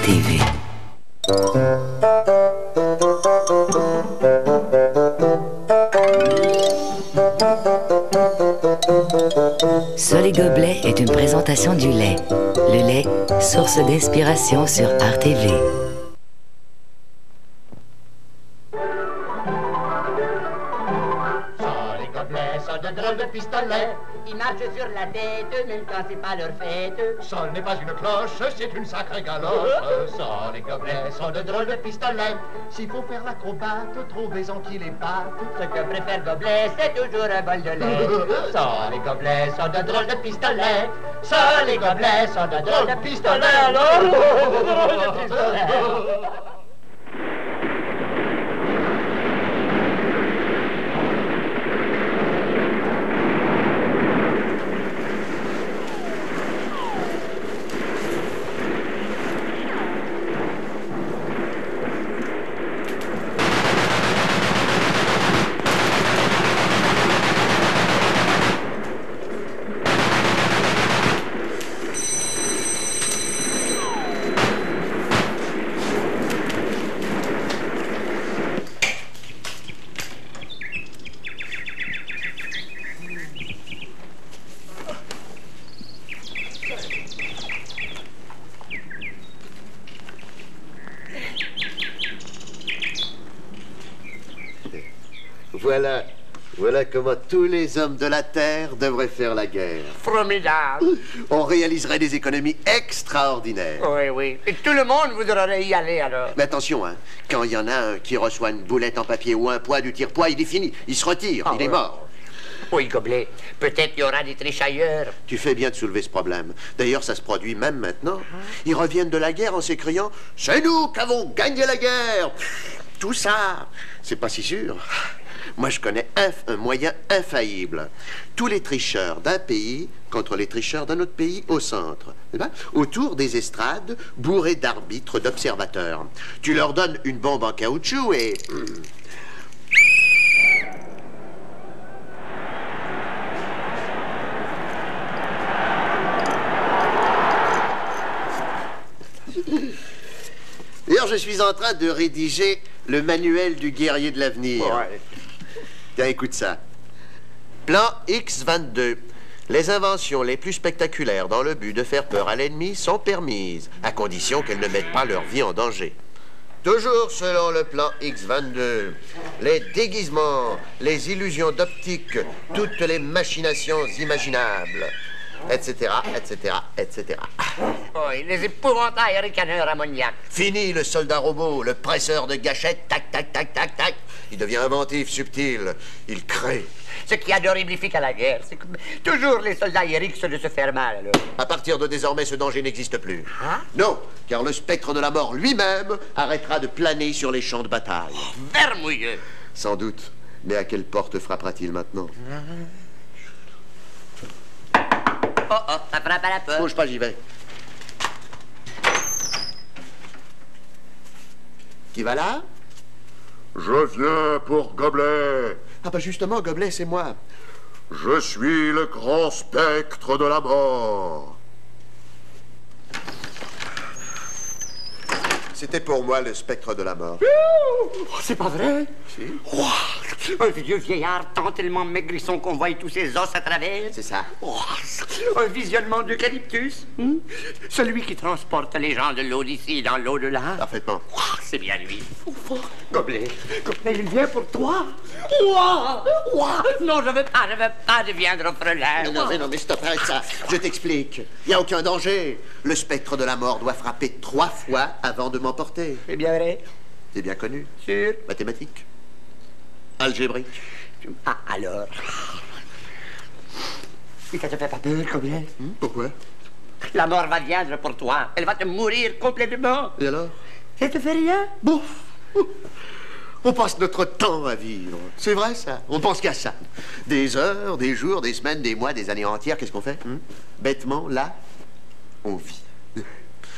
RTV. Sol et Gobelets est une présentation du lait. Le lait, source d'inspiration sur RTV. Les gobelets sont de drôles de pistolets. Ils marchent sur la tête, même quand c'est pas leur fête. Sol n'est pas une cloche, c'est une sacrée galoche. Sol, les gobelets sont de drôles de pistolets. S'il faut faire l'acrobate, trouvez-en qui les battent. Ce que préfère Gobelet, c'est toujours un bol de lait. Sol, les gobelets sont de drôles de pistolets. Sol, les gobelets sont de drôles de pistolets. Alors, de drôles de pistolets. Voilà comment tous les hommes de la Terre devraient faire la guerre. Formidable. On réaliserait des économies extraordinaires. Oui, oui. Et tout le monde voudrait y aller alors. Mais attention, hein, quand il y en a un qui reçoit une boulette en papier ou un poids du tire-poids, il est fini. Il se retire, il est mort. Oui, Gobelet. Peut-être il y aura des triches ailleurs. Tu fais bien de soulever ce problème. D'ailleurs, ça se produit même maintenant. Ils reviennent de la guerre en s'écriant « C'est nous qui avons gagné la guerre !» Tout ça, c'est pas si sûr. Moi, je connais un moyen infaillible. Tous les tricheurs d'un pays contre les tricheurs d'un autre pays au centre. Autour des estrades, bourrées d'arbitres, d'observateurs. Tu leur donnes une bombe en caoutchouc et... D'ailleurs, je suis en train de rédiger le manuel du guerrier de l'avenir. Ouais. Tiens, écoute ça. Plan X22. Les inventions les plus spectaculaires dans le but de faire peur à l'ennemi sont permises, à condition qu'elles ne mettent pas leur vie en danger. Toujours selon le plan X22, les déguisements, les illusions d'optique, toutes les machinations imaginables, etc., etc., etc. Oui, les épouvantails ricaneurs ammoniaques. Fini le soldat robot, le presseur de gâchettes, tac, tac, tac, tac, tac. Il devient inventif, subtil, il crée. Ce qui a d'horriblifique à la guerre, c'est que toujours les soldats hérixent de se faire mal, alors. À partir de désormais, ce danger n'existe plus. Hein? Non, car le spectre de la mort lui-même arrêtera de planer sur les champs de bataille. Vermouilleux. Sans doute. Mais à quelle porte frappera-t-il maintenant? Oh, ça frappe à la porte. Bouge pas, j'y vais. Qui va là? Je viens pour Gobelet. Ah bah justement, Gobelet, c'est moi. Je suis le grand spectre de la mort. C'était pour moi le spectre de la mort. C'est pas vrai? Si. Oh, un vieux vieillard tant tellement maigrisson qu'on voit tous ses os à travers. C'est ça. Oh, un visionnement d'eucalyptus. Celui qui transporte les gens de l'Odyssée dans l'au-delà. Parfaitement. Oh, c'est bien lui. Gobelet, il vient pour toi. Ouah, ouah. Non, je veux pas deviendre orphelin. Non, mais stop, arrête ça. Je t'explique. Il n'y a aucun danger. Le spectre de la mort doit frapper 3 fois avant de m'emporter. C'est bien vrai. C'est bien connu. Sûr. Mathématiques. Algébrique. Ah, alors. Et ça te fait pas peur, Gobelet? Pourquoi? La mort va viendre pour toi. Elle va te mourir complètement. Et alors? Ça te fait rien? Bouf. On passe notre temps à vivre. C'est vrai, ça. On pense qu'à ça. Des heures, des jours, des semaines, des mois, des années entières. Qu'est-ce qu'on fait? Bêtement, là, on vit.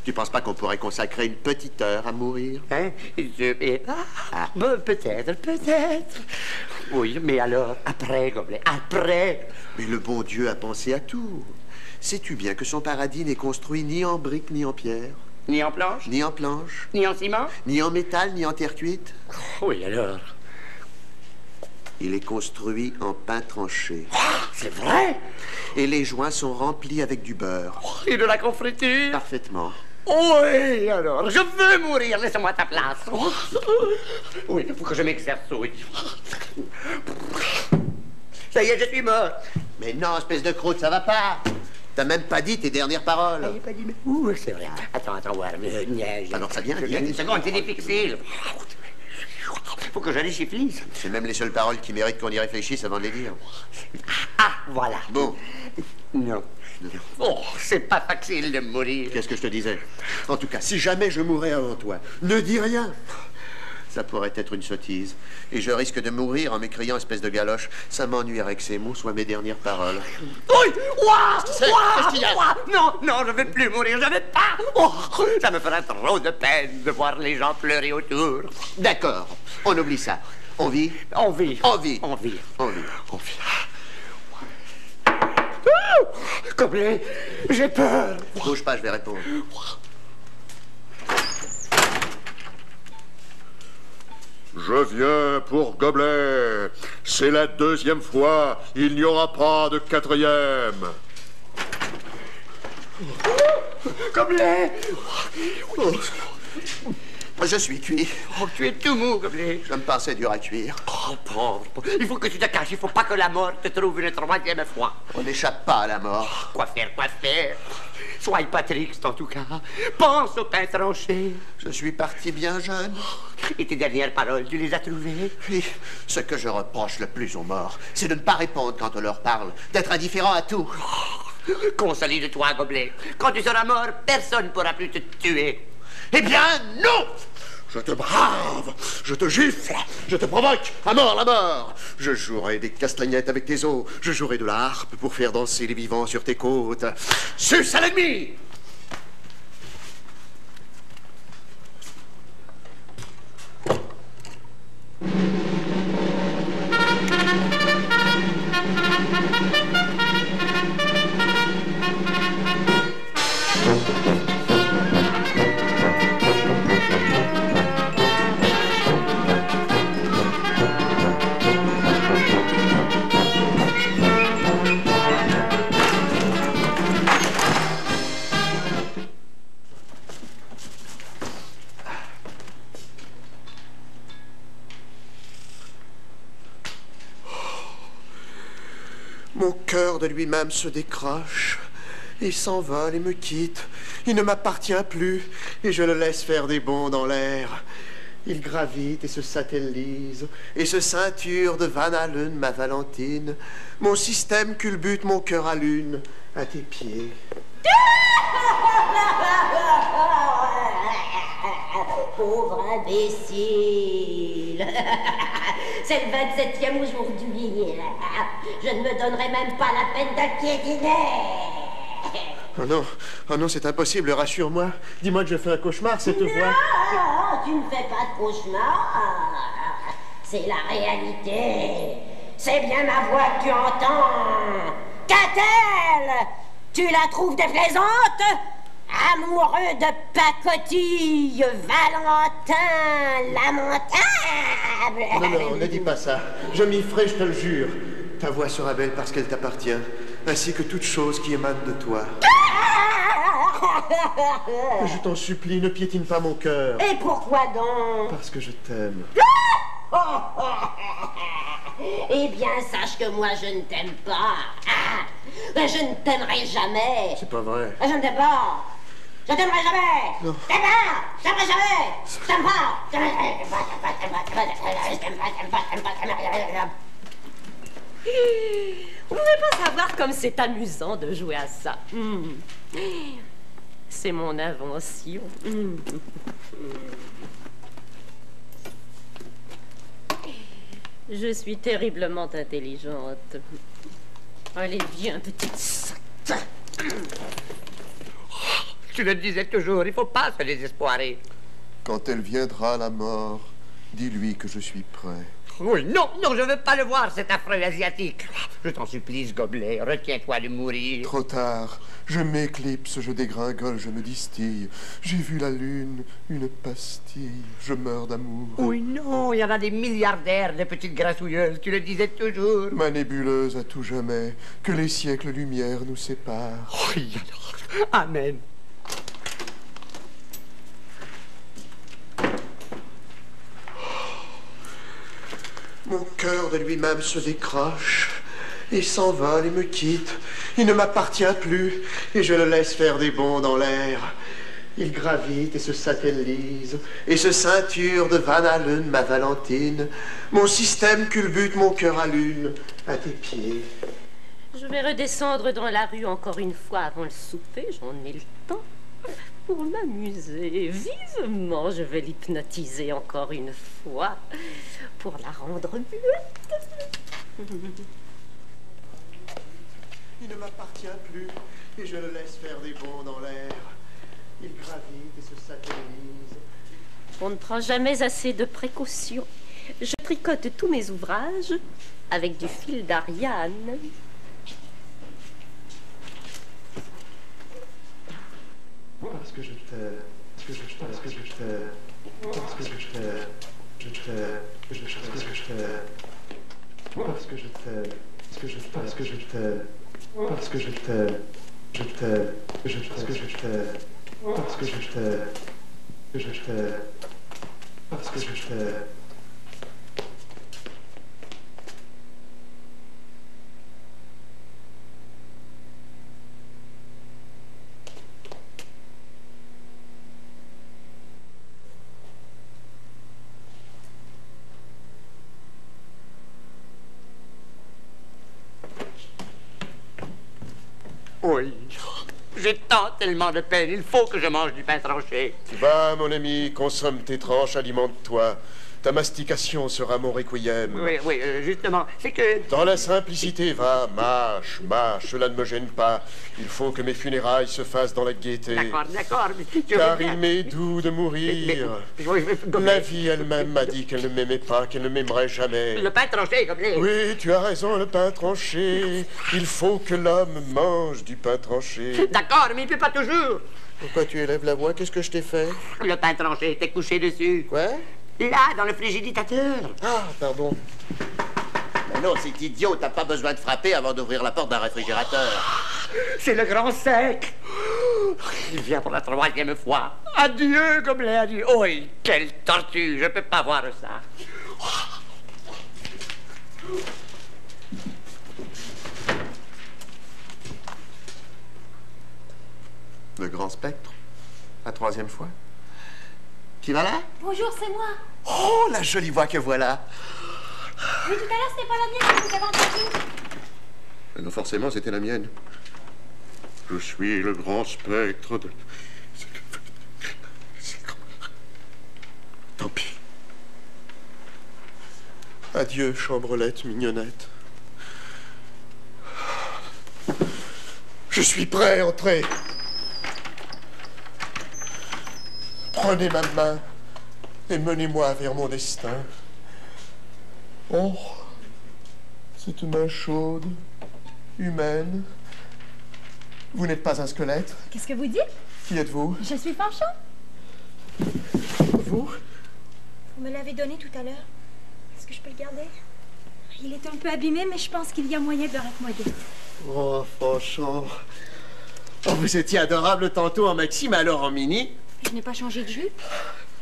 Tu penses pas qu'on pourrait consacrer une petite heure à mourir? Hein? Bon, peut-être. Oui, mais alors, après, Gobelet, après. Mais le bon Dieu a pensé à tout. Sais-tu bien que son paradis n'est construit ni en briques ni en pierre? Ni en planche? Ni en planche, Ni en ciment? ni en métal, ni en terre cuite. Oui, alors? Il est construit en pain tranché. C'est vrai? Et les joints sont remplis avec du beurre. Et de la confiture? Parfaitement. Oui, alors, je veux mourir, laisse-moi ta place. Oui, il faut que je m'exerce, oui. Ça y est, je suis mort. Mais non, espèce de croûte, ça va pas. T'as même pas dit tes dernières paroles. J'ai pas dit, mais où, c'est vrai. Attends, voir. Alors ça vient, Une seconde, c'est difficile. Faut que je les chifflisse. C'est même les seules paroles qui méritent qu'on y réfléchisse avant de les dire. Ah, voilà. Bon. Non. Oh, c'est pas facile de mourir. Qu'est-ce que je te disais? En tout cas, si jamais je mourais avant toi, ne dis rien. Ça pourrait être une sottise. Et je risque de mourir en m'écriant espèce de galoche. Ça m'ennuierait que ces mots soient mes dernières paroles. Oui! Ouah! Qu'est-ce qu'il y a? Non, non, je veux plus mourir, je veux pas! Oh, ça me fera trop de peine de voir les gens pleurer autour. D'accord, on oublie ça. On vit? On vit. On vit. On vit. On vit. On vit. Gobelet, j'ai peur. Bouge pas, je vais répondre. Je viens pour Gobelet. C'est la 2e fois. Il n'y aura pas de 4e. Gobelet! Je suis cuit. Oh, tu es tout mou, Gobelet. Je me pensais dur à cuire. Oh, pauvre. Il faut que tu te caches. Il faut pas que la mort te trouve une 3e fois. On n'échappe pas à la mort. Quoi faire, quoi faire? Sois pas triste, en tout cas. Pense au pain tranché. Je suis parti bien jeune. Et tes dernières paroles, tu les as trouvées? Puis, ce que je reproche le plus aux morts, c'est de ne pas répondre quand on leur parle, d'être indifférent à tout. Consolide-toi, Gobelet. Quand tu seras mort, personne ne pourra plus te tuer. Eh bien, non! Je te brave, je te gifle, je te provoque, à mort la mort. Je jouerai des castagnettes avec tes os, je jouerai de la harpe pour faire danser les vivants sur tes côtes. Suce à l'ennemi! Mon cœur de lui-même se décroche. Il s'envole et me quitte. Il ne m'appartient plus et je le laisse faire des bonds dans l'air. Il gravite et se satellise et se ceinture de Van Halen, ma Valentine. Mon système culbute mon cœur à lune, à tes pieds. Pauvre imbécile. C'est le 27e aujourd'hui. Je ne me donnerai même pas la peine d'un pied dîner. Oh non, c'est impossible, rassure-moi. Dis-moi que je fais un cauchemar, cette voix. Non, tu ne fais pas de cauchemar. C'est la réalité. C'est bien ma voix que tu entends. Qu'a-t-elle? Tu la trouves déplaisante? Amoureux de pacotille, Valentin lamentable. Non, ne dis pas ça. Je m'y ferai, je te le jure. Ta voix sera belle parce qu'elle t'appartient, ainsi que toute chose qui émane de toi. Je t'en supplie, ne piétine pas mon cœur. Et pourquoi donc? Parce que je t'aime. Eh bien, sache que moi, je ne t'aime pas. Je ne t'aimerai jamais. C'est pas vrai. Je ne t'aime pas. Je t'aimerai jamais. Non. T'aimes pas. Je t'aimerai jamais. Je t'aime pas. Je t'aime pas. Vous ne pouvez pas savoir comme c'est amusant de jouer à ça. C'est mon invention. Je suis terriblement intelligente. Allez, viens, petite sotte. Tu le disais toujours, il faut pas se désespoirer. Quand elle viendra, la mort, dis-lui que je suis prêt. Oui, non, non, je veux pas le voir, cet affreux asiatique. Je t'en supplie, ce gobelet, retiens-toi de mourir. Trop tard. Je m'éclipse, je dégringole, je me distille. J'ai vu la lune, une pastille. Je meurs d'amour. Oui, non, il y en a des milliardaires de petites grassouilleuses, tu le disais toujours. Ma nébuleuse à tout jamais, que les siècles-lumière nous séparent. Oui, alors, amen. Mon cœur de lui-même se décroche et s'envole et me quitte. Il ne m'appartient plus et je le laisse faire des bonds dans l'air. Il gravite et se satellise et se ceinture de Van Halen, ma Valentine. Mon système culbute, mon cœur à lune, à tes pieds. Je vais redescendre dans la rue encore une fois avant le souper, j'en ai le temps. Pour m'amuser, vivement, je vais l'hypnotiser encore une fois pour la rendre muette. Il ne m'appartient plus et je le laisse faire des bonds dans l'air. Il gravite et se satellise. On ne prend jamais assez de précautions. Je tricote tous mes ouvrages avec du fil d'Ariane. Parce que je t'aime, parce que je t'aime, parce que je t'aime, parce que je t'aime, je t'aime, je t'aime, parce que je t'aime, parce que je t'aime, parce que je t'aime, parce que je t'aime, je t'aime, parce que je t'aime, parce que je t'aime, que je t'aime, parce que je t'aime. Oui, j'ai tellement de peine, il faut que je mange du pain tranché. Va, mon ami, consomme tes tranches, alimente-toi. Ta mastication sera mon requiem. Oui, justement, c'est que... Dans la simplicité, va, mâche, mâche, cela ne me gêne pas. Il faut que mes funérailles se fassent dans la gaieté. D'accord, mais... Car il m'est doux de mourir. La vie elle-même m'a dit qu'elle ne m'aimait pas, qu'elle ne m'aimerait jamais. Le pain tranché, gobelet. Oui, tu as raison, le pain tranché. Il faut que l'homme mange du pain tranché. D'accord, mais il ne peut pas toujours. Pourquoi tu élèves la voix? Qu'est-ce que je t'ai fait? Le pain tranché était couché dessus. Quoi? Là, dans le frigiditateur. Ah, pardon. Mais non, c'est idiot, t'as pas besoin de frapper avant d'ouvrir la porte d'un réfrigérateur. C'est le grand sec. Il vient pour la 3e fois. Adieu, gobelet, adieu. Oui, quelle tortue, je peux pas voir ça. Le grand spectre? La 3e fois? Qui va là? Bonjour, c'est moi. Oh, la jolie voix que voilà. Oui, tout à l'heure, c'était pas la mienne que vous avez entendue. Non, forcément, c'était la mienne. Je suis le grand spectre de... Tant pis. Adieu, chambrelette mignonnette. Je suis prêt, entrez. Prenez ma main et menez-moi vers mon destin. Oh, cette main chaude, humaine. Vous n'êtes pas un squelette? Qu'est-ce que vous dites? Qui êtes-vous? Je suis Fanchon. Vous? Vous me l'avez donné tout à l'heure. Est-ce que je peux le garder? Il est un peu abîmé, mais je pense qu'il y a moyen de le raccommoder. Oh, Fanchon. Oh, vous étiez adorable tantôt en maxime, alors en mini. Je n'ai pas changé de jupe.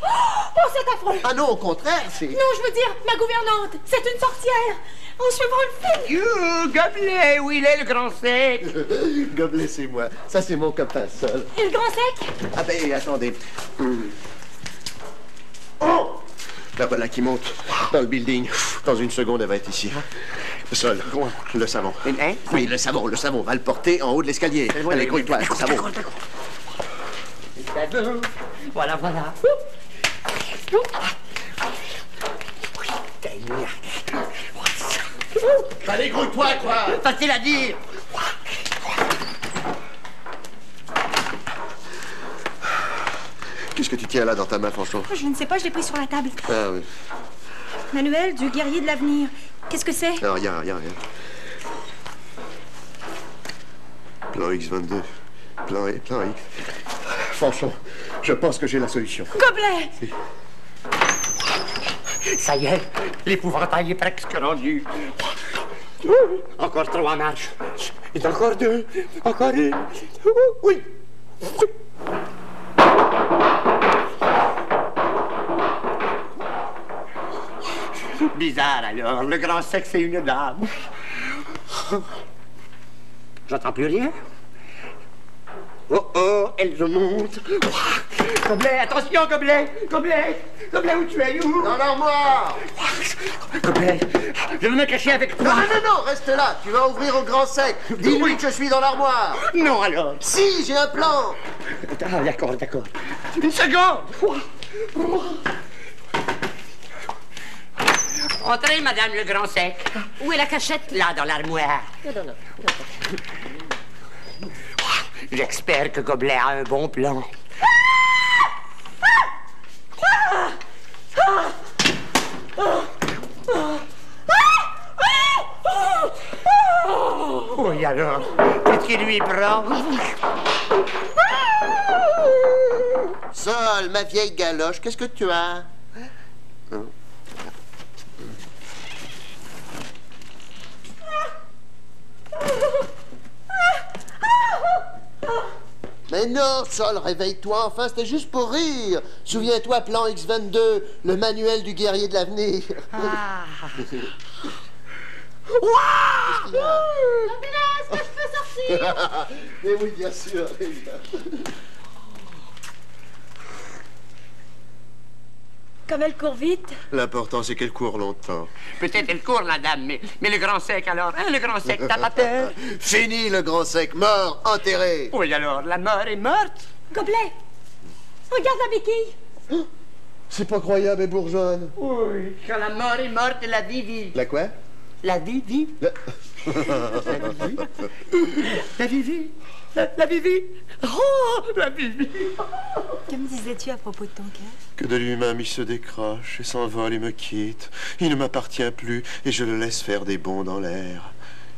Oh, c'est affreux! Ah non, au contraire, c'est... Non, je veux dire, ma gouvernante, c'est une sorcière! En suivant le film! Gobelet, où il est, le grand sec? Gobelet, c'est moi. Ça, c'est mon copain seul. Et le grand sec? Ah ben, attendez. Oh! La voilà qui monte dans le building. Dans une seconde, elle va être ici. Sol, le savon. Hein? Oui, le savon, va le porter en haut de l'escalier. Allez, grouille-toi, le savon. Voilà. Allez, grouille-toi, quoi! Facile à dire. Qu'est-ce que tu tiens là dans ta main, Fanchon? Je ne sais pas, je l'ai pris sur la table. Ah oui. Manuel du guerrier de l'avenir. Qu'est-ce que c'est? Non, rien. Plan X22. Plan X. Fanchon, je pense que j'ai la solution. Gobelet! Ça y est, l'épouvantail est presque rendu. Encore 3 marches. Et encore 2. Encore 1. Oui. Bizarre alors, le grand sexe et une dame. J'entends plus rien. Oh, elle remonte. Gobelet, attention, Gobelet. Gobelet, où tu es? Où? Dans l'armoire. Gobelet, je veux me cacher avec toi. Non, reste là. Tu vas ouvrir au grand sec. Dis-lui que je suis dans l'armoire. Non, alors. Si, j'ai un plan. Ah, d'accord. Une seconde. Entrez, madame le grand sec. Où est la cachette? Là, dans l'armoire. Non. J'espère que Gobelet a un bon plan. Oui, alors, qu'est-ce qui lui prend? Sol, ma vieille galoche, qu'est-ce que tu as? Mais non, Sol, réveille-toi, enfin, c'était juste pour rire. Souviens-toi, plan X22, le manuel du guerrier de l'avenir. Est-ce que je peux sortir? Mais oui, bien sûr. Comme elle court vite. L'important, c'est qu'elle court longtemps. Peut-être elle court, madame, mais le grand sec, alors, hein, le grand sec, t'as pas peur? Fini, le grand sec, mort, enterré. Oui, alors, la mort est morte. Gobelet! Regarde la béquille! C'est pas croyable et bourgeonne. Oui, quand la mort est morte, la vie vit. La quoi? La vie vit. La vie vit. La vie vit. Oh, la vie vit. Que me disais-tu à propos de ton cœur? Que de lui-même il se décroche et s'envole et me quitte. Il ne m'appartient plus et je le laisse faire des bonds dans l'air.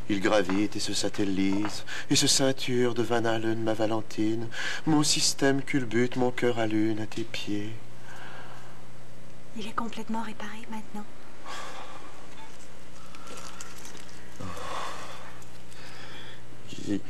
Il gravite et se satellise et se ceinture de Van Allen, ma Valentine. Mon système culbute, mon cœur à lune à tes pieds. Il est complètement réparé maintenant. Qui...